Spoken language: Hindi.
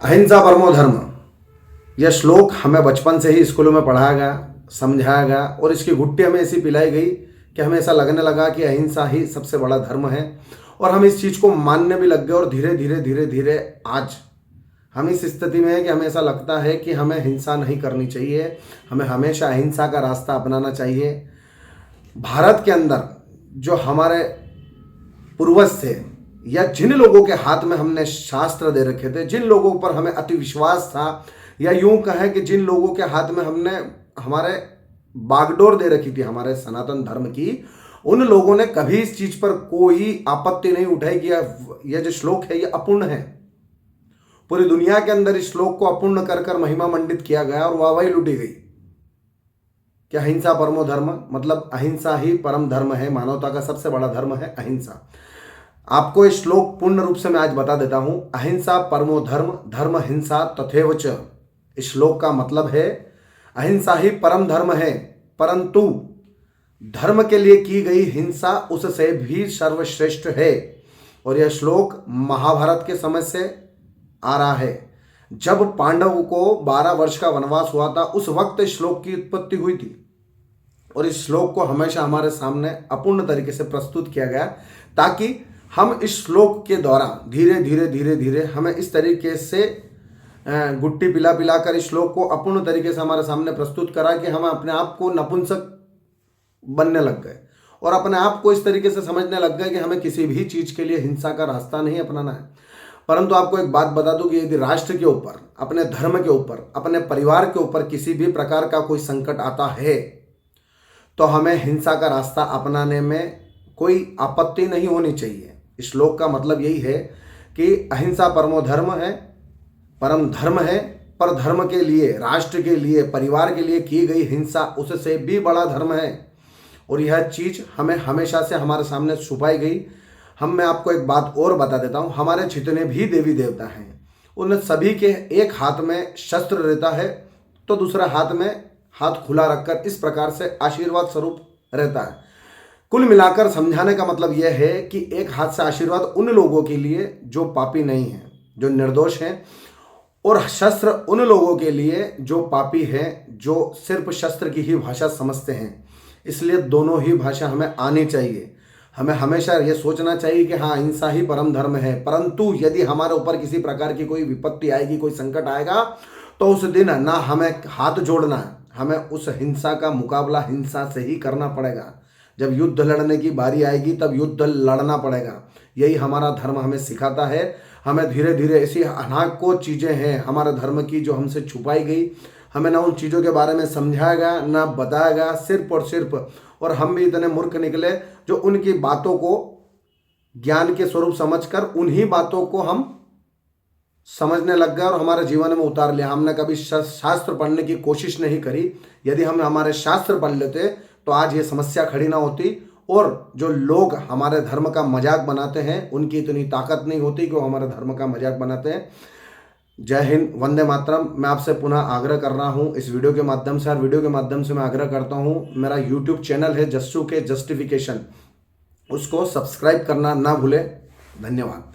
अहिंसा परमो धर्म, यह श्लोक हमें बचपन से ही स्कूलों में पढ़ाया गया, समझाया गया और इसकी गुट्टी हमें ऐसी पिलाई गई कि हमें ऐसा लगने लगा कि अहिंसा ही सबसे बड़ा धर्म है और हम इस चीज़ को मानने भी लग गए। और धीरे धीरे धीरे धीरे आज हम इस स्थिति में है कि हमें ऐसा लगता है कि हमें हिंसा नहीं करनी चाहिए, हमें हमेशा अहिंसा का रास्ता अपनाना चाहिए। भारत के अंदर जो हमारे पूर्वज थे या जिन लोगों के हाथ में हमने शास्त्र दे रखे थे, जिन लोगों पर हमें अति विश्वास था, या यूं कहें कि जिन लोगों के हाथ में हमने हमारे बागडोर दे रखी थी हमारे सनातन धर्म की, उन लोगों ने कभी इस चीज पर कोई आपत्ति नहीं उठाई कि यह जो श्लोक है यह अपूर्ण है। पूरी दुनिया के अंदर इस श्लोक को अपूर्ण कर कर महिमा मंडित किया गया और वाहवाही लूटी गई कि अहिंसा परमो धर्म, मतलब अहिंसा ही परम धर्म है, मानवता का सबसे बड़ा धर्म है अहिंसा। आपको इस श्लोक पूर्ण रूप से मैं आज बता देता हूं। अहिंसा परमो धर्म, धर्म हिंसा तथैव च। इस श्लोक का मतलब है अहिंसा ही परम धर्म है, परंतु धर्म के लिए की गई हिंसा उससे भी सर्वश्रेष्ठ है। और यह श्लोक महाभारत के समय से आ रहा है। जब पांडव को 12 वर्ष का वनवास हुआ था, उस वक्त इस श्लोक की उत्पत्ति हुई थी और इस श्लोक को हमेशा हमारे सामने अपूर्ण तरीके से प्रस्तुत किया गया ताकि हम इस श्लोक के द्वारा धीरे धीरे धीरे धीरे हमें इस तरीके से गुट्टी पिला पिला कर इस श्लोक को अपूर्ण तरीके से हमारे सामने प्रस्तुत करा कि हम अपने आप को नपुंसक बनने लग गए और अपने आप को इस तरीके से समझने लग गए कि हमें किसी भी चीज़ के लिए हिंसा का रास्ता नहीं अपनाना है। परंतु आपको एक बात बता दूं कि यदि राष्ट्र के ऊपर, अपने धर्म के ऊपर, अपने परिवार के ऊपर किसी भी प्रकार का कोई संकट आता है तो हमें हिंसा का रास्ता अपनाने में कोई आपत्ति नहीं होनी चाहिए। इस श्लोक का मतलब यही है कि अहिंसा परमो धर्म है, परम धर्म है, पर धर्म के लिए, राष्ट्र के लिए, परिवार के लिए की गई हिंसा उससे भी बड़ा धर्म है। और यह चीज़ हमें हमेशा से हमारे सामने छुपाई गई। मैं आपको एक बात और बता देता हूँ, हमारे जितने भी देवी देवता हैं उन सभी के एक हाथ में शस्त्र रहता है तो दूसरा हाथ में हाथ खुला रखकर इस प्रकार से आशीर्वाद स्वरूप रहता है। कुल मिलाकर समझाने का मतलब यह है कि एक हाथ से आशीर्वाद उन लोगों के लिए जो पापी नहीं हैं, जो निर्दोष हैं, और शस्त्र उन लोगों के लिए जो पापी हैं, जो सिर्फ शस्त्र की ही भाषा समझते हैं। इसलिए दोनों ही भाषा हमें आनी चाहिए। हमें हमेशा यह सोचना चाहिए कि हाँ, अहिंसा ही परम धर्म है, परंतु यदि हमारे ऊपर किसी प्रकार की कोई विपत्ति आएगी, कोई संकट आएगा, तो उस दिन ना हमें हाथ जोड़ना है, हमें उस हिंसा का मुकाबला हिंसा से ही करना पड़ेगा। जब युद्ध लड़ने की बारी आएगी तब युद्ध लड़ना पड़ेगा। यही हमारा धर्म हमें सिखाता है। हमें धीरे धीरे ऐसी अनेकों चीज़ें हैं हमारे धर्म की जो हमसे छुपाई गई, हमें ना उन चीज़ों के बारे में समझाया गया, ना बताया गया, सिर्फ और सिर्फ, और हम भी इतने मूर्ख निकले जो उनकी बातों को ज्ञान के स्वरूप समझकर उन्हीं बातों को हम समझने लग गए और हमारे जीवन में उतार लिया। हमने कभी शास्त्र पढ़ने की कोशिश नहीं करी। यदि हम हमारे शास्त्र पढ़ लेते तो आज ये समस्या खड़ी ना होती और जो लोग हमारे धर्म का मजाक बनाते हैं उनकी इतनी ताकत नहीं होती कि वो हमारे धर्म का मजाक बनाते हैं। जय हिंद, वंदे मातरम। मैं आपसे पुनः आग्रह कर रहा हूँ इस वीडियो के माध्यम से, और वीडियो के माध्यम से मैं आग्रह करता हूँ, मेरा यूट्यूब चैनल है जस्सू के जस्टिफिकेशन, उसको सब्सक्राइब करना ना भूलें। धन्यवाद।